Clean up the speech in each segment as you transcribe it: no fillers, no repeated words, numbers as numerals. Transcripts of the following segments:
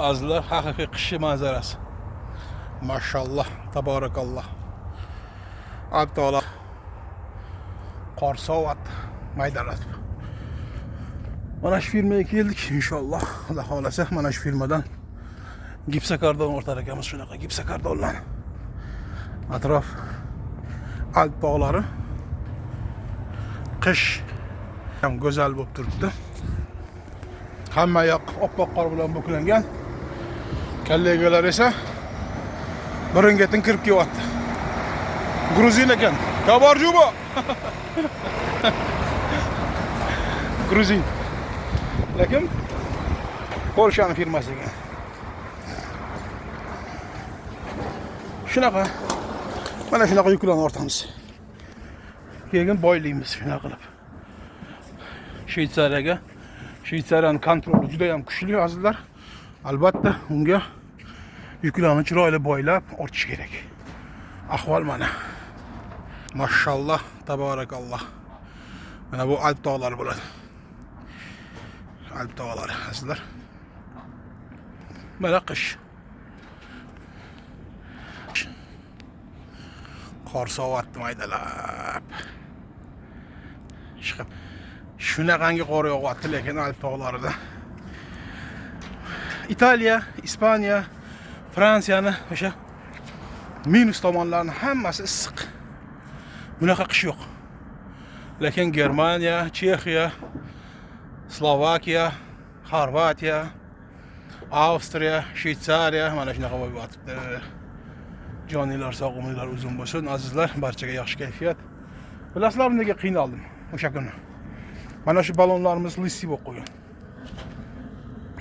Azizlar, haqiqiy qish manzarasi. Maşallah, tabarakallah. Alp dağlar. Qor sovuq, maydalatib. Mana shu firmaga keldik inshaalloh. Xudo xolasa mana shu firmadan gipsakardon o'rtar ekanmiz, shunaqa gipsakardonlar. Atrof Alp dağlari. Qish ham go'zal bo'lib turibdi. Hamma yoq oppoq qor bilan buklangan. Kollegalar esa biringetin kirib kelyapti. Gruzin ekan. Kabar juba. Gruzin. Lekin Polshani firmasi ekan. Shunaqa. Mana shunaqa yuklarni ortamiz. Keyin boylaymiz shunaqa qilib. Shvetsariyaga. Shvetsariyaning kontroli juda ham kuchli azizlar. Albatta unga yuklarni chiroyli boylab ortish kerak. Ahvol mana. Maşallah, tabarakallah. Mana bu Alp dağları bo'ladi. Alp dağları azizlar. Mana qish. Qor sovuqni maydalab. Chiqib. Shunaqangi qor yog'yapti, lekin Alp dağlarida. İtalya, İspanya, Fransiyani o'sha minus tomonlarni hammasi issiq. Bunaqa qish yo'q. Lekin Germaniya, Chexiya, Slovakiya, Xorvatiya, Avstriya, Shvetsariya mana shunaqa bo'lib yotibdi. Joninglar sog' umidlar uzun bo'lsin azizlar, barchaga yaxshi kayfiyat. Bilasizlar nega qiynaldim o'sha kuni? Mana shu balonlarimiz lissi bo'lib qolgan.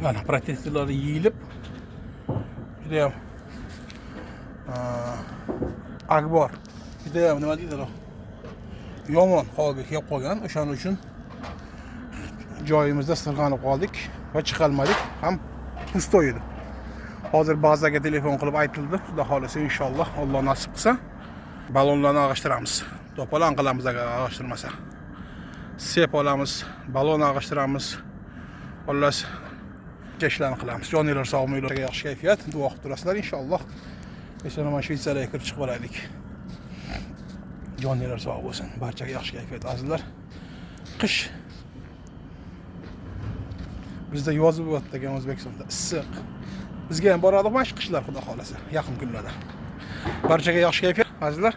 Mana protestorlar yeyilib juda ham akbar. Juda ham nima deydilar? Yomon holga kelib qolgan. O'shaning uchun joyimizda sirg'anib qoldik va chiqolmadik. Ham pusto edi. Hozir bazaga telefon qilib aytildi. Xudo xolasa inshaalloh Alloh nasib qilsa balonlarni ag'ishtiramiz. To'polon qilamiz agar ag'ishtirmasa. Sep olamiz, balon ag'ishtiramiz. Xullas ishlarni qilamiz. Joninglar sog' bo'linglar, yaxshi kayfiyat, duo qilib turasizlar inshaalloh. Eson-omon Shvetsariyaga kirib chiqib olaylik. Joninglar sog' bo'lsin, barchaga yaxshi kayfiyat azizlar. Qish. Bizda yoz bo'lyapti ekan O'zbekistonda, issiq. Bizga ham boradi mana shu qishlar xudo xolasa, yaqin kunlarda. Barchaga yaxshi kayfiyat azizlar.